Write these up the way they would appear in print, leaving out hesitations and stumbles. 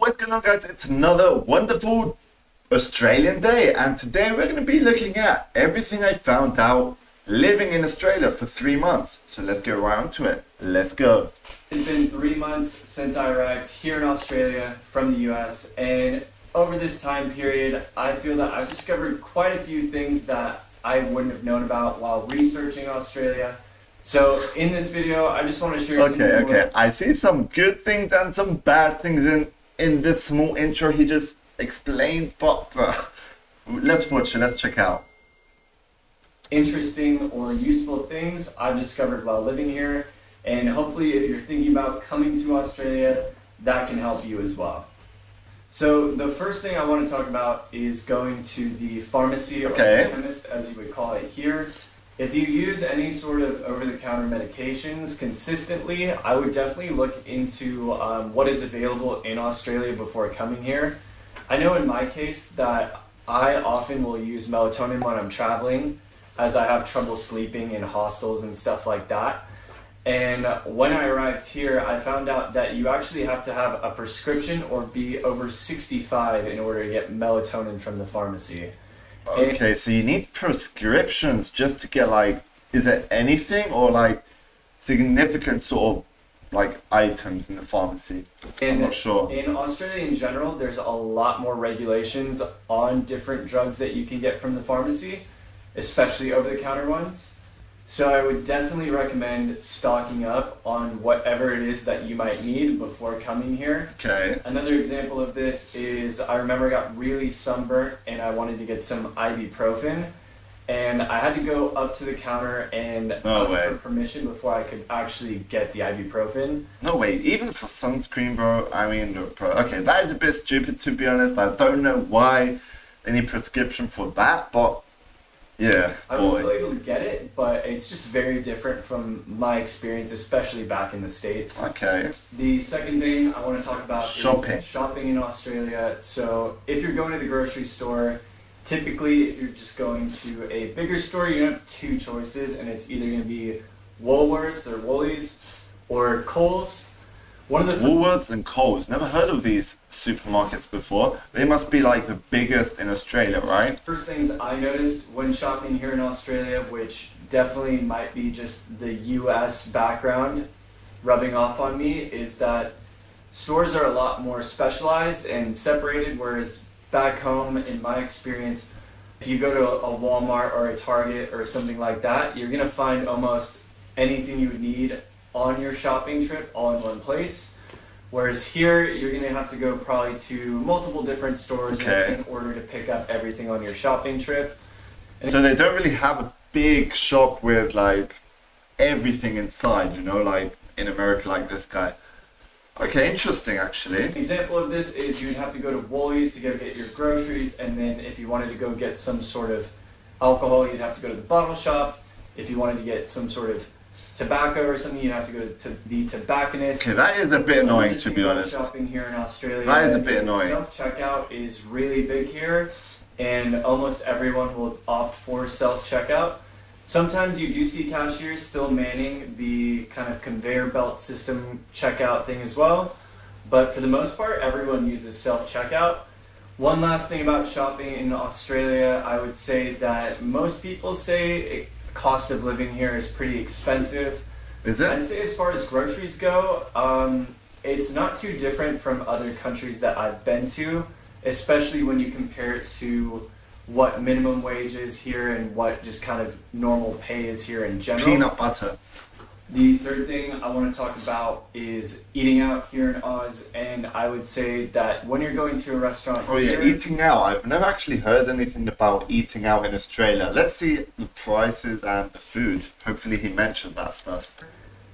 What's going on, guys? It's another wonderful Australian day, and today we're going to be looking at everything I found out living in Australia for 3 months. So let's get right onto it. Let's go. It's been 3 months since I arrived here in Australia from the US, and over this time period I feel that I've discovered quite a few things that I wouldn't have known about while researching Australia. So in this video I just want to share some Okay. I see some good things and some bad things in this small intro he just explained, but let's watch it, let's check out. Interesting or useful things I've discovered while living here, and hopefully if you're thinking about coming to Australia, that can help you as well. So the first thing I want to talk about is going to the pharmacy or the chemist, as you would call it here. If you use any sort of over-the-counter medications consistently, I would definitely look into what is available in Australia before coming here. I know in my case that I often will use melatonin when I'm traveling, as I have trouble sleeping in hostels and stuff like that. And when I arrived here, I found out that you actually have to have a prescription or be over 65 in order to get melatonin from the pharmacy. Okay, so you need prescriptions just to get, like, is it anything or like significant sort of like items in the pharmacy? I'm not sure. In Australia in general, there's a lot more regulations on different drugs that you can get from the pharmacy, especially over-the-counter ones. So I would definitely recommend stocking up on whatever it is that you might need before coming here. Okay. Another example of this is I remember I got really sunburnt and I wanted to get some ibuprofen, and I had to go up to the counter and ask for permission before I could actually get the ibuprofen. No way, even for sunscreen, bro. I mean, okay, that is a bit stupid, to be honest. I don't know why they need prescription for that, but yeah, I was still able to get it, but it's just very different from my experience, especially back in the States. Okay. The second thing I want to talk about is shopping in Australia. So if you're going to the grocery store, typically if you're just going to a bigger store, you have two choices, and it's either going to be Woolworths or Woolies or Coles. Woolworths and Coles. Never heard of these supermarkets before. They must be like the biggest in Australia, right? First things I noticed when shopping here in Australia, which definitely might be just the US background rubbing off on me, is that stores are a lot more specialized and separated, whereas back home, in my experience, if you go to a Walmart or a Target or something like that, you're going to find almost anything you would need on your shopping trip all in one place, whereas here you're going to have to go probably to multiple different stores in order to pick up everything on your shopping trip. And so they don't really have a big shop with like everything inside, you know, like in America, like this guy. Okay, interesting actually. An example of this is you'd have to go to Woolies to go get your groceries, and then if you wanted to go get some sort of alcohol, you'd have to go to the bottle shop. If you wanted to get some sort of tobacco or something, you have to go to the tobacconist. Okay, that is a bit annoying, to be honest. Shopping here in Australia, that is a bit annoying. Self-checkout is really big here, and almost everyone will opt for self-checkout. Sometimes you do see cashiers still manning the kind of conveyor belt system checkout thing as well, but for the most part, everyone uses self-checkout. One last thing about shopping in Australia, I would say that most people say cost of living here is pretty expensive. Is it? I'd say as far as groceries go, it's not too different from other countries that I've been to, especially when you compare it to what minimum wage is here and what just kind of normal pay is here in general. Peanut butter. The third thing I want to talk about is eating out here in Oz, and I would say that when you're going to a restaurant here... eating out. I've never actually heard anything about eating out in Australia. Let's see the prices and the food. Hopefully he mentions that stuff.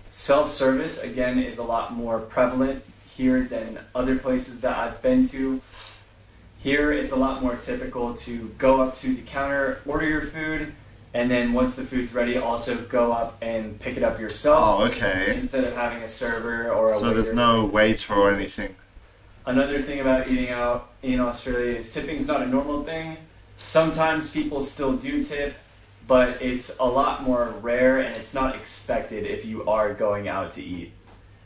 Self-service, again, is a lot more prevalent here than other places that I've been to. Here, it's a lot more typical to go up to the counter, order your food, and then once the food's ready, also go up and pick it up yourself. Oh, okay. Instead of having a server or a waiter. So there's no waiter or anything. Another thing about eating out in Australia is tipping's not a normal thing. Sometimes people still do tip, but it's a lot more rare and it's not expected if you are going out to eat.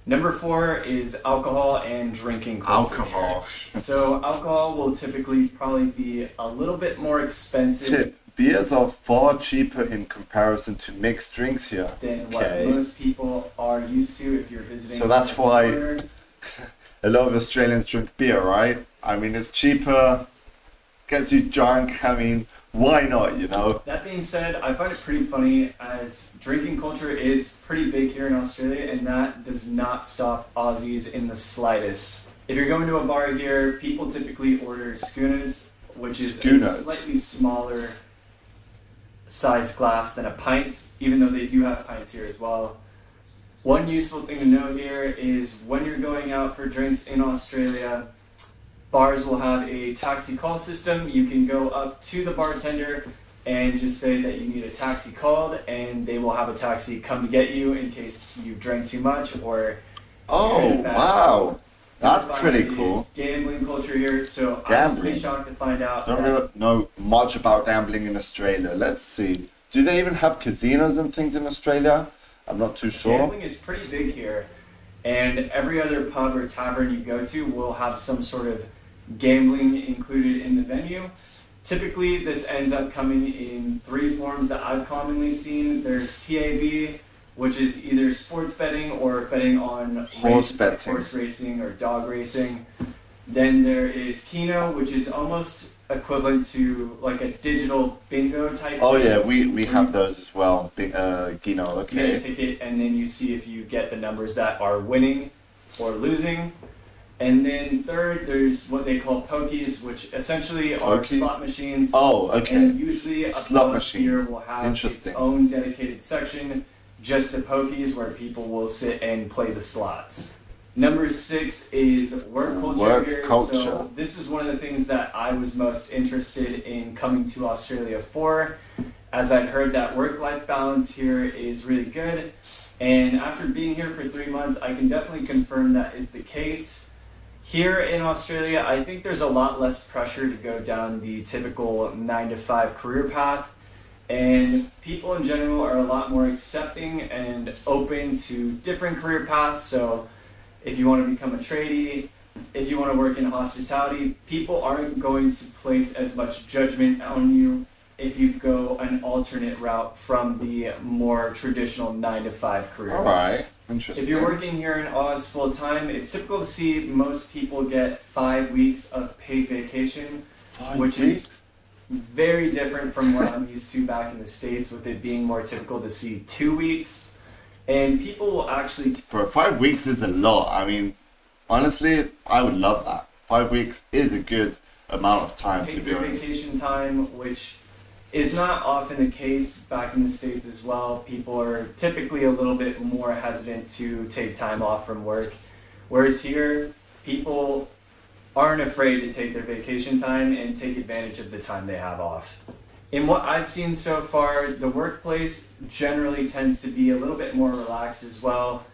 Number 4 is alcohol and drinking culture. Alcohol. So alcohol will typically probably be a little bit more expensive Tip. Beers are far cheaper in comparison to mixed drinks here. than what most people are used to if you're visiting. So that's a why foreigner. a lot of Australians drink beer, right? I mean, it's cheaper, gets you drunk. I mean, why not, you know? That being said, I find it pretty funny as drinking culture is pretty big here in Australia, and that does not stop Aussies in the slightest. If you're going to a bar here, people typically order schooners, which is a Schooners. slightly smaller size glass than a pint, even though they do have pints here as well. One useful thing to know here is when you're going out for drinks in Australia, bars will have a taxi call system. You can go up to the bartender and just say that you need a taxi called, and they will have a taxi come to get you in case you've drank too much or Oh, you're in a bad wow. That's Number 5 pretty is cool. Gambling culture here, so I was Gambling. pretty shocked to find out Don't that really know much about gambling in Australia. Let's see. Do they even have casinos and things in Australia? I'm not too sure. gambling is pretty big here, and every other pub or tavern you go to will have some sort of gambling included in the venue. Typically, this ends up coming in 3 forms that I've commonly seen. There's TAB, which is either sports betting or betting on Horse races, like betting. horse racing or dog racing. Then there is Keno, which is almost equivalent to like a digital bingo type. Oh thing. yeah, we have those as well. Gino, You get a okay. ticket, and then you see if you get the numbers that are winning or losing. And then third, there's what they call pokies, which essentially are Pokies? slot machines. Oh, okay. And usually a Slot pub machines. here will have its Interesting. own dedicated section just to pokies where people will sit and play the slots. Number 6 is work culture Work here. culture. So this is one of the things that I was most interested in coming to Australia for, as I'd heard that work-life balance here is really good. And after being here for 3 months, I can definitely confirm that is the case. Here in Australia, I think there's a lot less pressure to go down the typical 9-to-5 career path. And people in general are a lot more accepting and open to different career paths. So if you want to become a tradie, if you want to work in hospitality, people aren't going to place as much judgment on you if you go an alternate route from the more traditional 9-to-5 career. Alright, interesting. If you're working here in Oz full time, it's typical to see most people get 5 weeks of paid vacation, 5 which weeks? is very different from what I'm used to back in the States, with it being more typical to see 2 weeks. And people will actually Bro, 5 weeks is a lot. I mean, honestly, I would love that. 5 weeks is a good amount of time, to take be their honest. vacation time, which is not often the case back in the States as well. People are typically a little bit more hesitant to take time off from work. Whereas here, people aren't afraid to take their vacation time and take advantage of the time they have off. In what I've seen so far, the workplace generally tends to be a little bit more relaxed as well.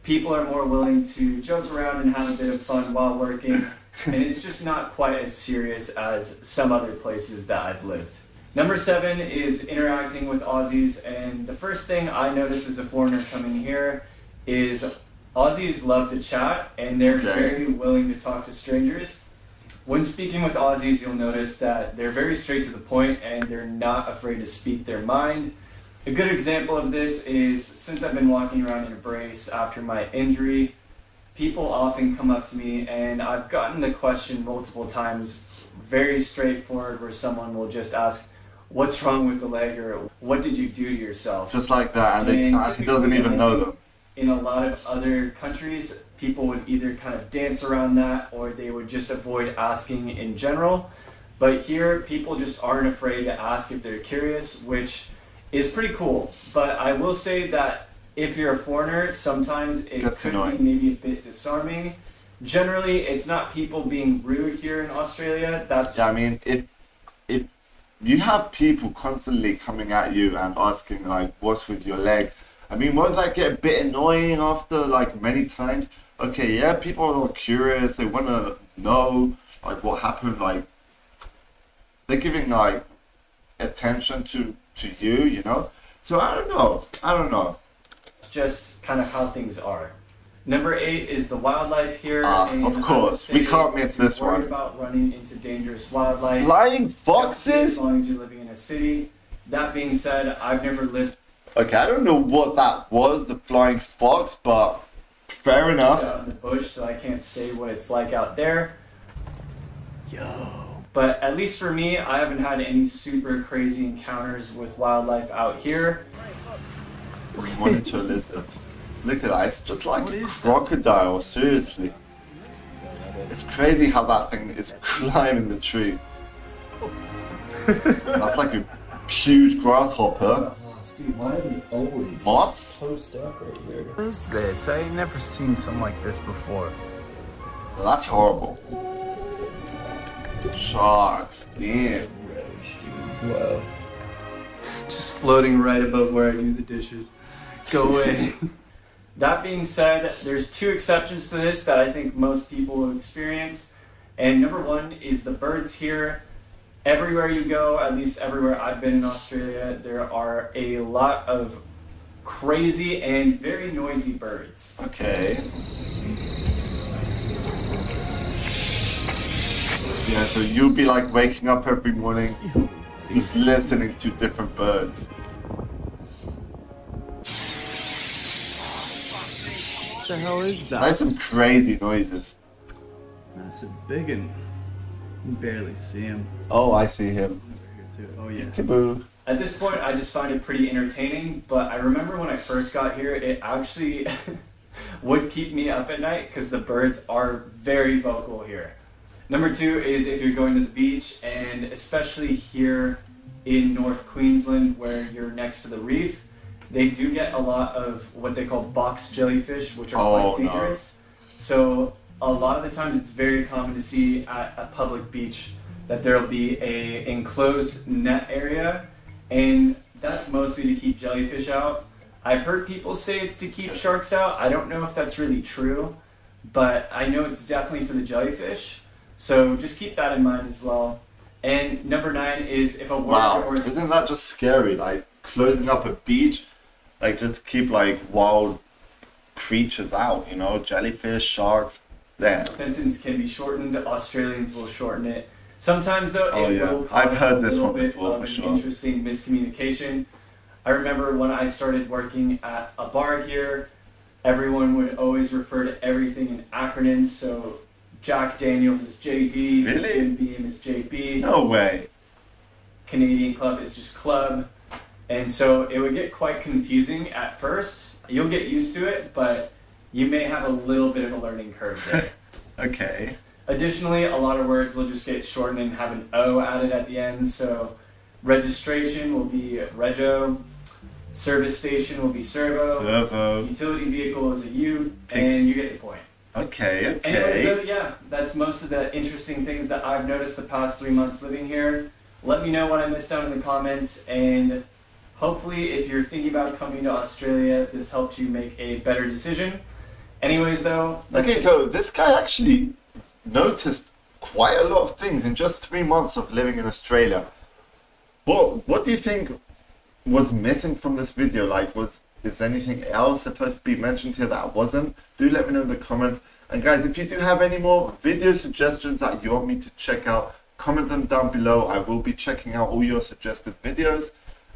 People are more willing to joke around and have a bit of fun while working, and it's just not quite as serious as some other places that I've lived. Number 7 is interacting with Aussies, and the first thing I noticed as a foreigner coming here is Aussies love to chat, and they're Okay. very willing to talk to strangers. When speaking with Aussies, you'll notice that they're very straight to the point and they're not afraid to speak their mind. A good example of this is since I've been walking around in a brace after my injury, people often come up to me, and I've gotten the question multiple times, very straightforward, where someone will just ask, "What's wrong with the leg?" or "What did you do to yourself?" Just like that, and And he doesn't typically, even know them. In a lot of other countries, people would either kind of dance around that or they would just avoid asking in general. But here, people just aren't afraid to ask if they're curious, which is pretty cool. But I will say that if you're a foreigner, sometimes it That's could annoying. be maybe a bit disarming. Generally, it's not people being rude here in Australia. That's Yeah, I mean, if you have people constantly coming at you and asking like, "What's with your leg?" I mean, won't that get a bit annoying after like many times? Okay, yeah, people are curious. They want to know like what happened. Like they're giving like attention to you, you know. So I don't know. just kind of how things are. Number 8 is the wildlife here. Of course, we can't miss this one. Worried about running into dangerous wildlife. Flying foxes? As long as you're living in a city. That being said, I've never lived. Okay, I don't know what that was, the flying fox, but fair enough. Out in the bush, so I can't say what it's like out there. But at least for me, I haven't had any super crazy encounters with wildlife out here. Monitor lizard. Look at that, it's just like a crocodile, seriously. It's crazy how that thing is climbing the tree. That's like a huge grasshopper. Dude, why are they always Moths? post up right here? What is this? I ain't never seen something like this before. That's horrible. Sharks, damn. Roach, dude. Whoa. Just floating right above where I do the dishes. Go away. That being said, there's 2 exceptions to this that I think most people will experience. And number 1 is the birds here. Everywhere you go, at least everywhere I've been in Australia, there are a lot of crazy and very noisy birds. Okay. Yeah, so you'll be like waking up every morning just listening to different birds. What the hell is that? That's some crazy noises. That's a big one. You can barely see him. Oh, I see him. Over here too. Oh yeah. Kaboo. At this point, I just find it pretty entertaining, but I remember when I first got here, it actually would keep me up at night because the birds are very vocal here. Number 2 is if you're going to the beach, and especially here in North Queensland where you're next to the reef, they do get a lot of what they call box jellyfish, which are quite dangerous. So a lot of the times it's very common to see at a public beach that there will be a enclosed net area, and that's mostly to keep jellyfish out. I've heard people say it's to keep sharks out. I don't know if that's really true, but I know it's definitely for the jellyfish. So just keep that in mind as well. And number 9 is if a worker Wow, isn't that just scary? Like closing up a beach, like just keep like wild creatures out, you know, jellyfish, sharks. Yeah. sentence can be shortened. Australians will shorten it. Sometimes though, it will cause I've heard this a little one bit before of for an sure. interesting miscommunication. I remember when I started working at a bar here, everyone would always refer to everything in acronyms. So Jack Daniels is JD, Really? Jim Beam is JB, No way. Canadian Club is just Club. And so it would get quite confusing at first. You'll get used to it, but you may have a little bit of a learning curve there. Okay. Additionally, a lot of words will just get shortened and have an O added at the end. So registration will be rego, service station will be servo, Servo. utility vehicle is a U, and you get the point. Okay, Anyway, so okay. yeah, that's most of the interesting things that I've noticed the past 3 months living here. Let me know what I missed out in the comments, and hopefully if you're thinking about coming to Australia, this helped you make a better decision. Anyways though, that's Okay, it. so this guy actually noticed quite a lot of things in just 3 months of living in Australia. What do you think was missing from this video? Like, is anything else supposed to be mentioned here that wasn't? Do let me know in the comments. And guys, if you do have any more video suggestions that you want me to check out, comment them down below. I will be checking out all your suggested videos.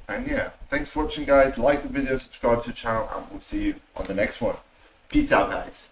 And yeah, thanks for watching guys. Like the video, subscribe to the channel, and we'll see you on the next one. Peace out guys.